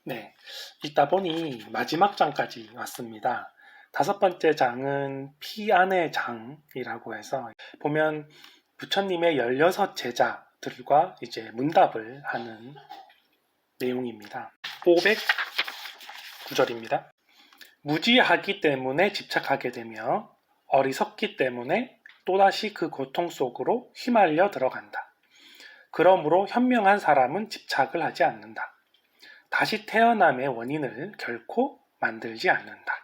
네, 읽다 보니 마지막 장까지 왔습니다. 5번째 장은 피 안의 장이라고 해서 보면 부처님의 16 제자들과 이제 문답을 하는 내용입니다. 509절입니다. 무지하기 때문에 집착하게 되며 어리석기 때문에 또다시 그 고통 속으로 휘말려 들어간다. 그러므로 현명한 사람은 집착을 하지 않는다. 다시 태어남의 원인을 결코 만들지 않는다.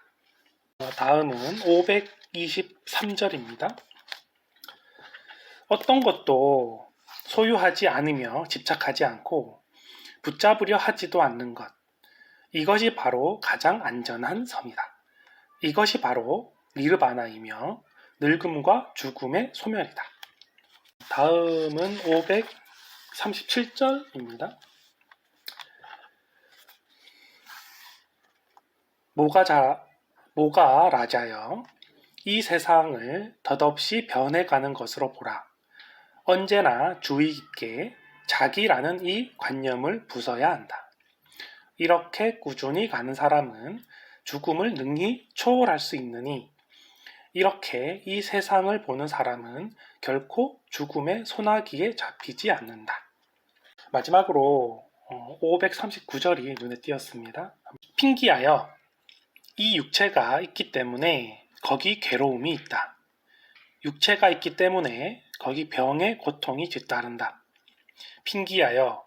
다음은 523절입니다. 어떤 것도 소유하지 않으며 집착하지 않고 붙잡으려 하지도 않는 것. 이것이 바로 가장 안전한 섬이다. 이것이 바로 니르바나이며 늙음과 죽음의 소멸이다. 다음은 537절입니다. 모가 라자여, 이 세상을 덧없이 변해가는 것으로 보라. 언제나 주의 깊게 자기라는 이 관념을 부숴야 한다. 이렇게 꾸준히 가는 사람은 죽음을 능히 초월할 수 있느니, 이렇게 이 세상을 보는 사람은 결코 죽음의 소나기에 잡히지 않는다. 마지막으로 539절이 눈에 띄었습니다. 핑기하여 이 육체가 있기 때문에 거기 괴로움이 있다. 육체가 있기 때문에 거기 병의 고통이 뒤따른다. 핑기하여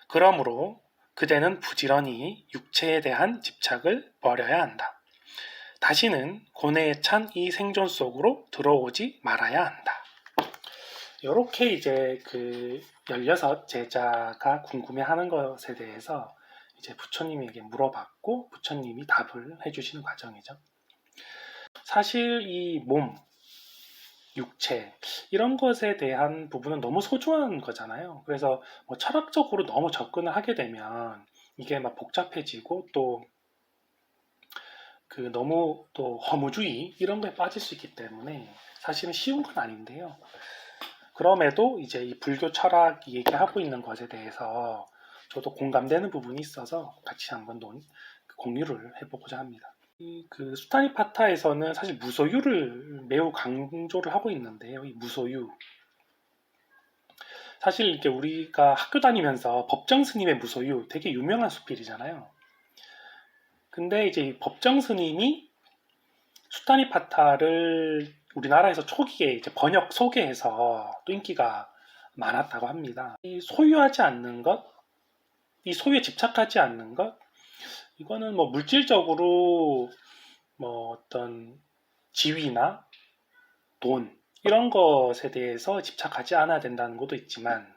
그러므로 그대는 부지런히 육체에 대한 집착을 버려야 한다. 다시는 고뇌에 찬 이 생존 속으로 들어오지 말아야 한다. 이렇게 이제 그 16 제자가 궁금해하는 것에 대해서 이제 부처님에게 물어봤고 부처님이 답을 해주시는 과정이죠. 사실 이 몸, 육체 이런 것에 대한 부분은 너무 소중한 거잖아요. 그래서 뭐 철학적으로 너무 접근을 하게 되면 이게 막 복잡해지고 또 그 너무 또 허무주의 이런 거에 빠질 수 있기 때문에 사실은 쉬운 건 아닌데요. 그럼에도 이제 이 불교 철학이 얘기하고 있는 것에 대해서 저도 공감되는 부분이 있어서 같이 한번 공유를 해보고자 합니다. 그 수타니파타에서는 사실 무소유를 매우 강조를 하고 있는데요. 이 무소유. 사실 이렇게 우리가 학교 다니면서 법정 스님의 무소유 되게 유명한 수필이잖아요. 근데 이제 이 법정 스님이 수타니파타를 우리나라에서 초기에 이제 번역 소개해서 또 인기가 많았다고 합니다. 이 소유하지 않는 것, 이 소유에 집착하지 않는 것, 이거는 뭐 물질적으로 뭐 어떤 지위나 돈 이런 것에 대해서 집착하지 않아야 된다는 것도 있지만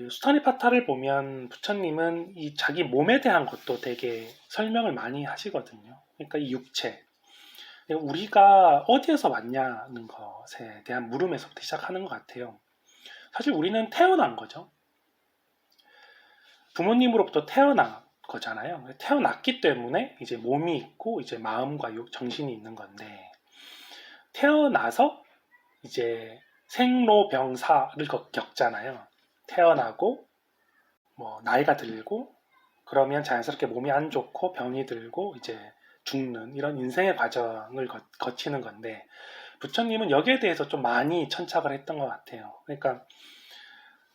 수타니파타를 보면 부처님은 이 자기 몸에 대한 것도 되게 설명을 많이 하시거든요. 그러니까 이 육체, 우리가 어디에서 왔냐는 것에 대한 물음에서부터 시작하는 것 같아요. 사실 우리는 태어난 거죠. 부모님으로부터 태어난 거잖아요. 태어났기 때문에 이제 몸이 있고 이제 마음과 정신이 있는 건데 태어나서 이제 생로병사를 겪잖아요. 태어나고 뭐 나이가 들고 그러면 자연스럽게 몸이 안 좋고 병이 들고 이제 죽는 이런 인생의 과정을 거치는 건데 부처님은 여기에 대해서 좀 많이 천착을 했던 것 같아요. 그러니까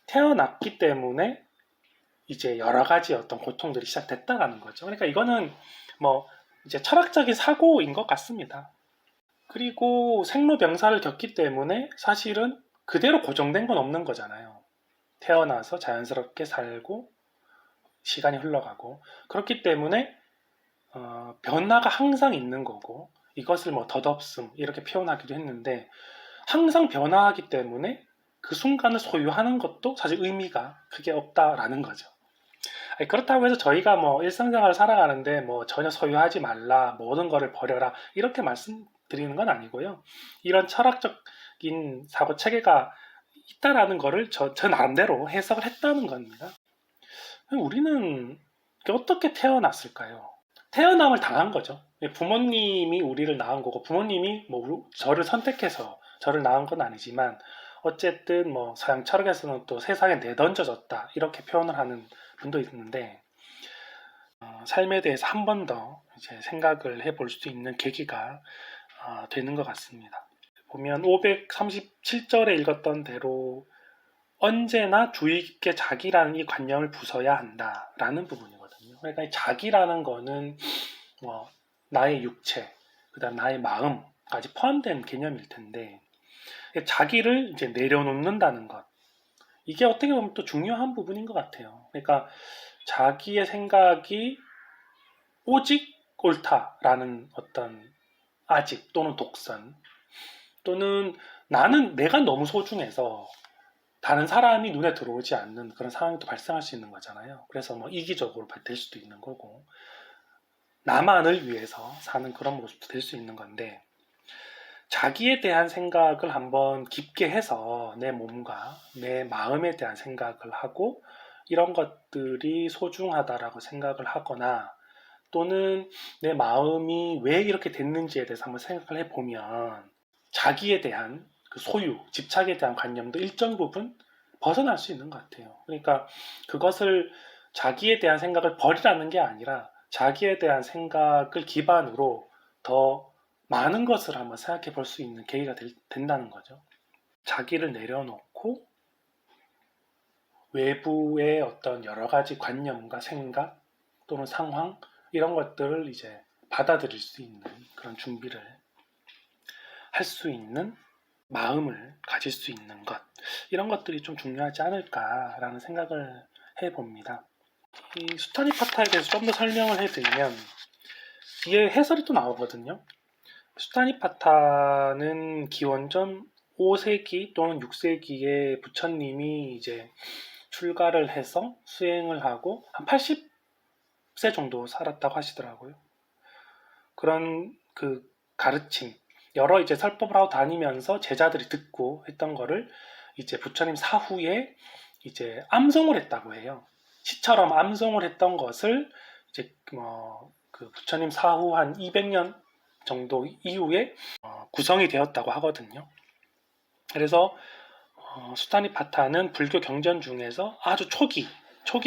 태어났기 때문에 이제 여러 가지 어떤 고통들이 시작됐다라는 거죠. 그러니까 이거는 뭐 이제 철학적인 사고인 것 같습니다. 그리고 생로병사를 겪기 때문에 사실은 그대로 고정된 건 없는 거잖아요. 태어나서 자연스럽게 살고 시간이 흘러가고 그렇기 때문에 변화가 항상 있는 거고 이것을 뭐 덧없음 이렇게 표현하기도 했는데 항상 변화하기 때문에 그 순간을 소유하는 것도 사실 의미가 크게 없다라는 거죠. 그렇다고 해서 저희가 뭐 일상생활을 살아가는데 뭐 전혀 소유하지 말라, 모든 거를 버려라 이렇게 말씀드리는 건 아니고요. 이런 철학적인 사고 체계가 있다라는 거를 저 나름대로 해석을 했다는 겁니다. 우리는 어떻게 태어났을까요? 태어남을 당한 거죠. 부모님이 우리를 낳은 거고 부모님이 뭐 저를 선택해서 저를 낳은 건 아니지만 어쨌든 뭐 서양 철학에서는 또 세상에 내던져졌다 이렇게 표현을 하는 분도 있는데 삶에 대해서 한 번 더 이제 생각을 해볼 수 있는 계기가 되는 것 같습니다. 보면 537절에 읽었던 대로 언제나 주의 깊게 자기라는 이 관념을 부숴야 한다라는 부분이거든요. 그러니까 이 자기라는 거는 뭐 나의 육체, 그다음 나의 마음까지 포함된 개념일 텐데 자기를 이제 내려놓는다는 것, 이게 어떻게 보면 또 중요한 부분인 것 같아요. 그러니까 자기의 생각이 오직 옳다라는 어떤 아직 또는 독선, 또는 나는 내가 너무 소중해서 다른 사람이 눈에 들어오지 않는 그런 상황이 또 발생할 수 있는 거잖아요. 그래서 뭐 이기적으로 될 수도 있는 거고, 나만을 위해서 사는 그런 모습도 될 수 있는 건데, 자기에 대한 생각을 한번 깊게 해서 내 몸과 내 마음에 대한 생각을 하고 이런 것들이 소중하다라고 생각을 하거나, 또는 내 마음이 왜 이렇게 됐는지에 대해서 한번 생각을 해보면 자기에 대한 그 소유, 집착에 대한 관념도 일정 부분 벗어날 수 있는 것 같아요. 그러니까 그것을 자기에 대한 생각을 버리라는 게 아니라 자기에 대한 생각을 기반으로 더 많은 것을 한번 생각해 볼 수 있는 계기가 된다는 거죠. 자기를 내려놓고 외부의 어떤 여러 가지 관념과 생각 또는 상황, 이런 것들을 이제 받아들일 수 있는 그런 준비를 할 수 있는 마음을 가질 수 있는 것, 이런 것들이 좀 중요하지 않을까라는 생각을 해봅니다. 이 수타니파타에 대해서 좀 더 설명을 해드리면 뒤에 해설이 또 나오거든요. 수타니파타는 기원전 5세기 또는 6세기에 부처님이 이제 출가를 해서 수행을 하고 한 80세 정도 살았다고 하시더라고요. 그런 그 가르침, 여러 이제 설법을 하고 다니면서 제자들이 듣고 했던 거를 이제 부처님 사후에 이제 암송을 했다고 해요. 시처럼 암송을 했던 것을 이제 그 부처님 사후 한 200년 정도 이후에 구성이 되었다고 하거든요. 그래서 수타니파타는 불교 경전 중에서 아주 초기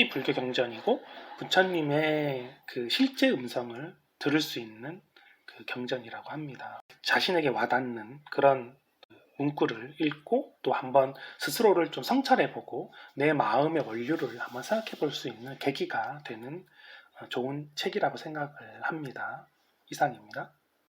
불교 경전이고, 부처님의 그 실제 음성을 들을 수 있는 그 경전이라고 합니다. 자신에게 와닿는 그런 문구를 읽고 또 한번 스스로를 좀 성찰해보고 내 마음의 원류를 한번 생각해볼 수 있는 계기가 되는 좋은 책이라고 생각을 합니다. 이상입니다.